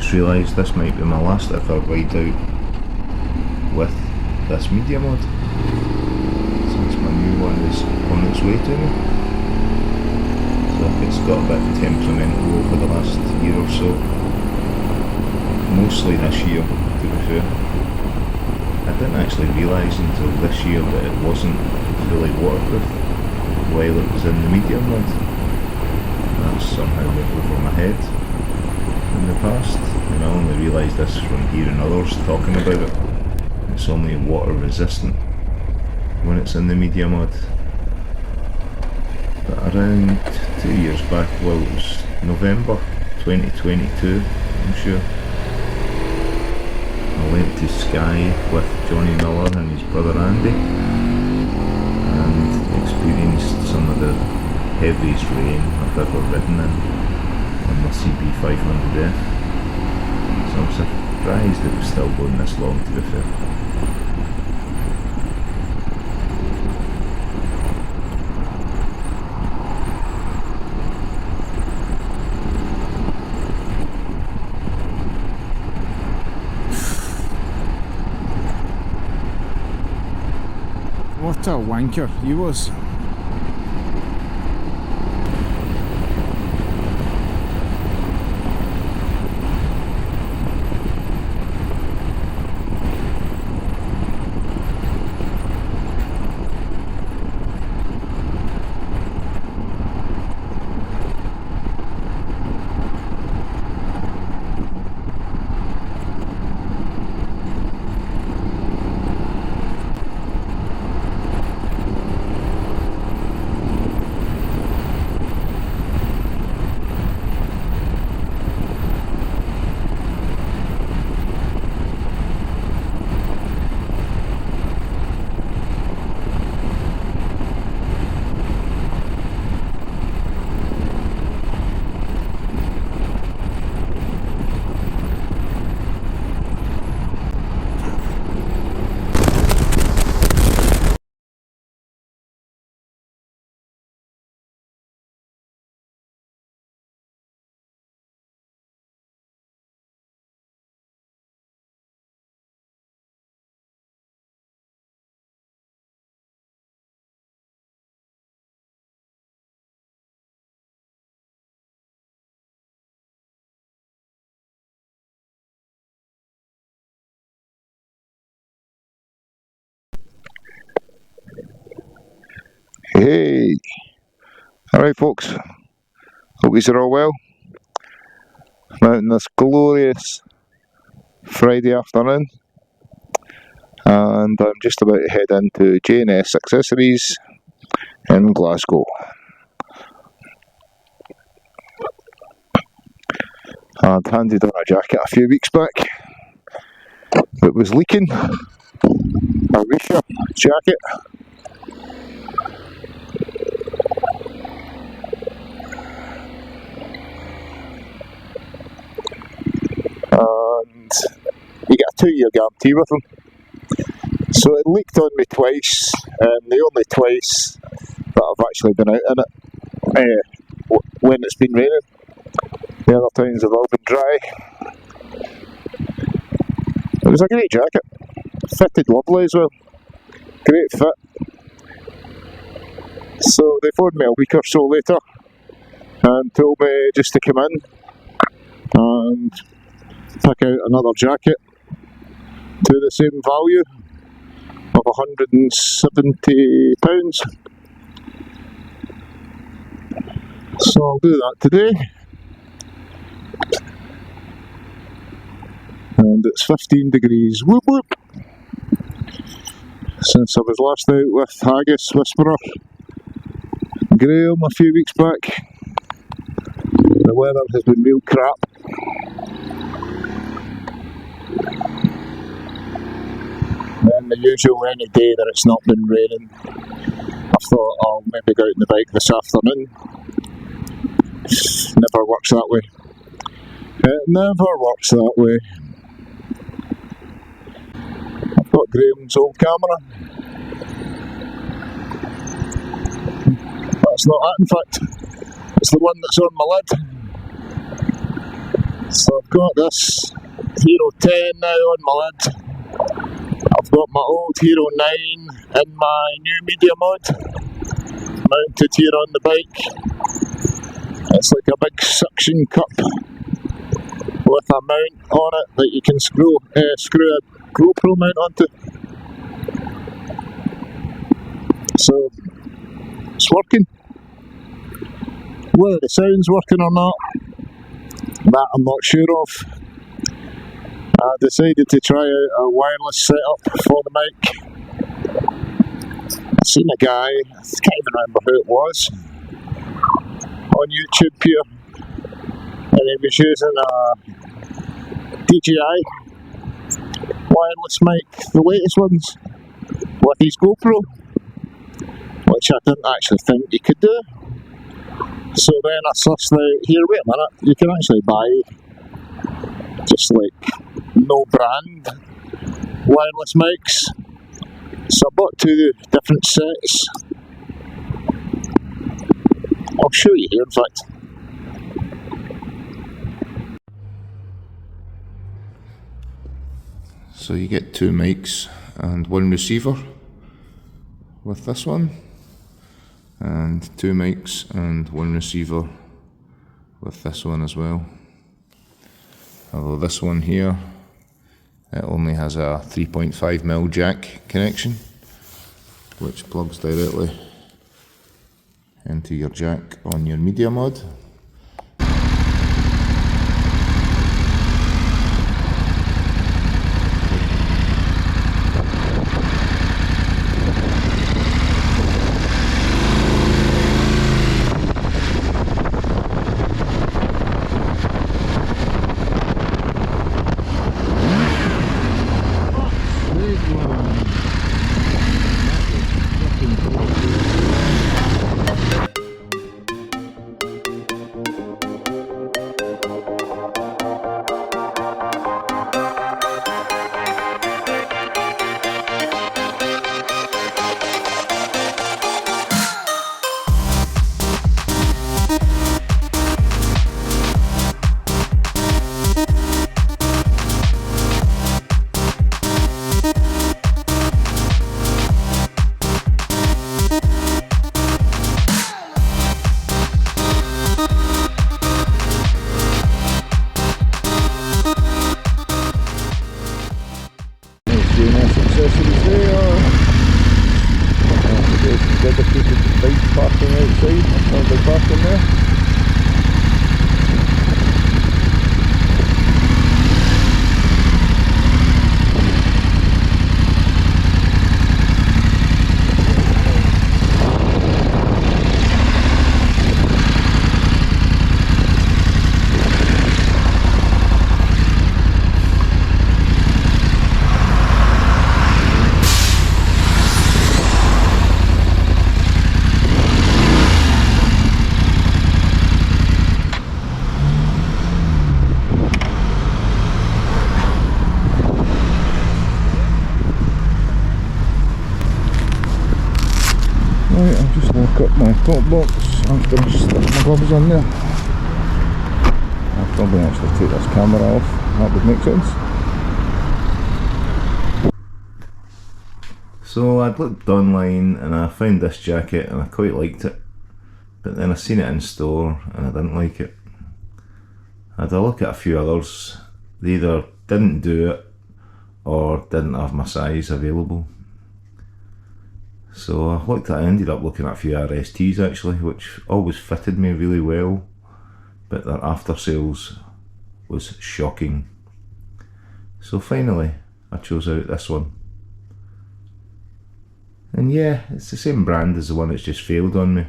just realised this might be my last ever ride out with this media mod, since my new one is on its way to me. So it's got a bit temperamental over the last year or so, mostly this year to be fair. I didn't actually realise until this year that it wasn't fully waterproof while it was in the media mod. That somehow went over my head in the past, and I only realised this from hearing others talking about it. It's only water resistant when it's in the media mod. But around 2 years back, well, it was November 2022, I'm sure, I went to Skye with Johnny Miller and his brother Andy and experienced some of the heaviest rain I've ever ridden in on the CB500F. So I'm surprised it was still going this long, to be fair. What a wanker he was. Hey! Alright folks, hope you are all well. I'm out on this glorious Friday afternoon and I'm just about to head into J&S Accessories in Glasgow. I'd handed on a jacket a few weeks back that was leaking, a reefer jacket. And you get a 2-year guarantee with them. So it leaked on me twice, and the only twice that I've actually been out in it, when it's been raining. The other times have all been dry. It was a great jacket, fitted lovely as well, great fit. So they phoned me a week or so later and told me just to come in and pick out another jacket to the same value of £170. So I'll do that today. And it's 15 degrees, whoop whoop. Since I was last out with Haggis Whisperer Graham a few weeks back, the weather has been real crap. And the usual any day that it's not been raining, I thought I'll maybe go out on the bike this afternoon. Never works that way. It never works that way. I've got Graham's old camera. That's not that, in fact. It's the one that's on my lid. So I've got this Hero 10 now on my lid. I've got my old Hero 9 in my new media mod, mounted here on the bike. It's like a big suction cup with a mount on it that you can screw a GoPro mount onto. So it's working. Whether the sound's working or not, that I'm not sure of. I decided to try out a wireless setup for the mic. I seen a guy, I can't even remember who it was, on YouTube here, and he was using a DJI wireless mic, the latest ones, with his GoPro, which I didn't actually think you could do. So then I sussed out, here, wait a minute, you can actually buy just like no brand wireless mics. So I bought two different sets. I'll show you here, in fact. So you get two mics and one receiver with this one, and two mics and one receiver with this one as well. Although this one here, it only has a 3.5mm jack connection, which plugs directly into your jack on your media mod. J&S Accessories there. Dedicated bike parking outside, not big parking there. Right, I'll just lock up my top box after I stick my gloves on there. I'll probably actually take this camera off, that would make sense. So I'd looked online and I found this jacket and I quite liked it, but then I seen it in store and I didn't like it. I had a look at a few others, they either didn't do it or didn't have my size available. So I ended up looking at a few RSTs actually, which always fitted me really well, but their after sales was shocking. So finally I chose out this one. And yeah, it's the same brand as the one that's just failed on me.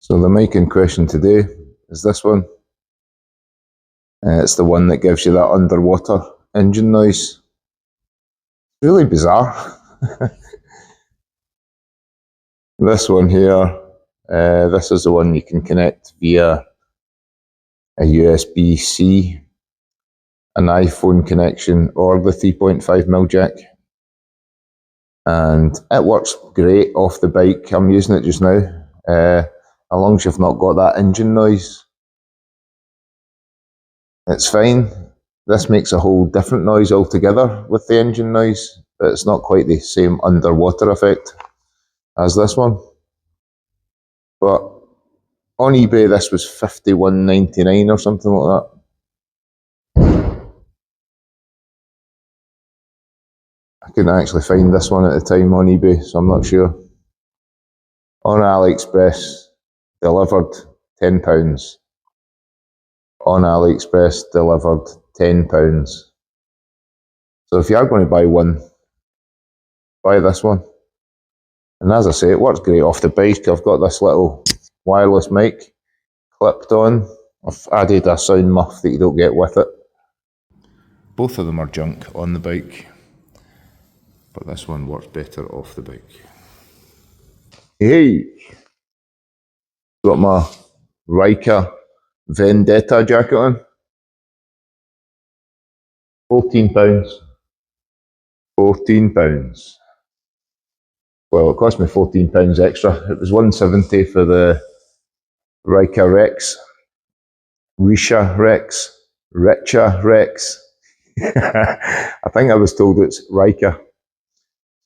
So the mic in question today is this one. It's the one that gives you that underwater engine noise. Really bizarre. This one here, this is the one you can connect via a USB-C, an iPhone connection, or the 3.5mm jack. And it works great off the bike. I'm using it just now. As long as you've not got that engine noise, it's fine. This makes a whole different noise altogether with the engine noise, but it's not quite the same underwater effect as this one. But on eBay, this was $51.99 or something like that. I couldn't actually find this one at the time on eBay, so I'm not sure. On AliExpress, delivered £10. On AliExpress, delivered £10. So if you are going to buy one, buy this one. And as I say, it works great off the bike. I've got this little wireless mic clipped on. I've added a sound muff that you don't get with it. Both of them are junk on the bike, but this one works better off the bike. Hey! Got my Riker Vendetta jacket on. £14. £14. Well, it cost me £14 extra. It was £170 for the Riker Rex. Risha Rex. Richa Rex. I think I was told it's Riker.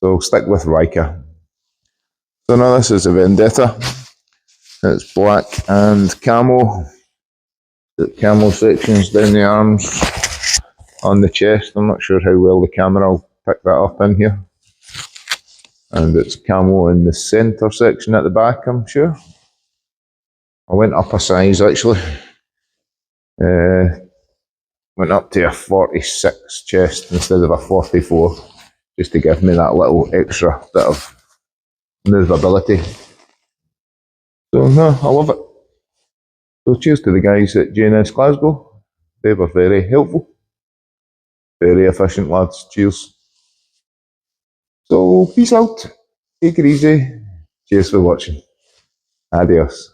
So stick with Riker. So now this is a Vendetta. It's black and camo. The camo sections down the arms, on the chest. I'm not sure how well the camera will pick that up in here. And it's camo in the centre section at the back, I'm sure. I went up a size actually. Went up to a 46 chest instead of a 44, just to give me that little extra bit of movability. So no, I love it. So cheers to the guys at J&S Glasgow. They were very helpful. Very efficient lads. Cheers. So peace out. Take it easy. Cheers for watching. Adios.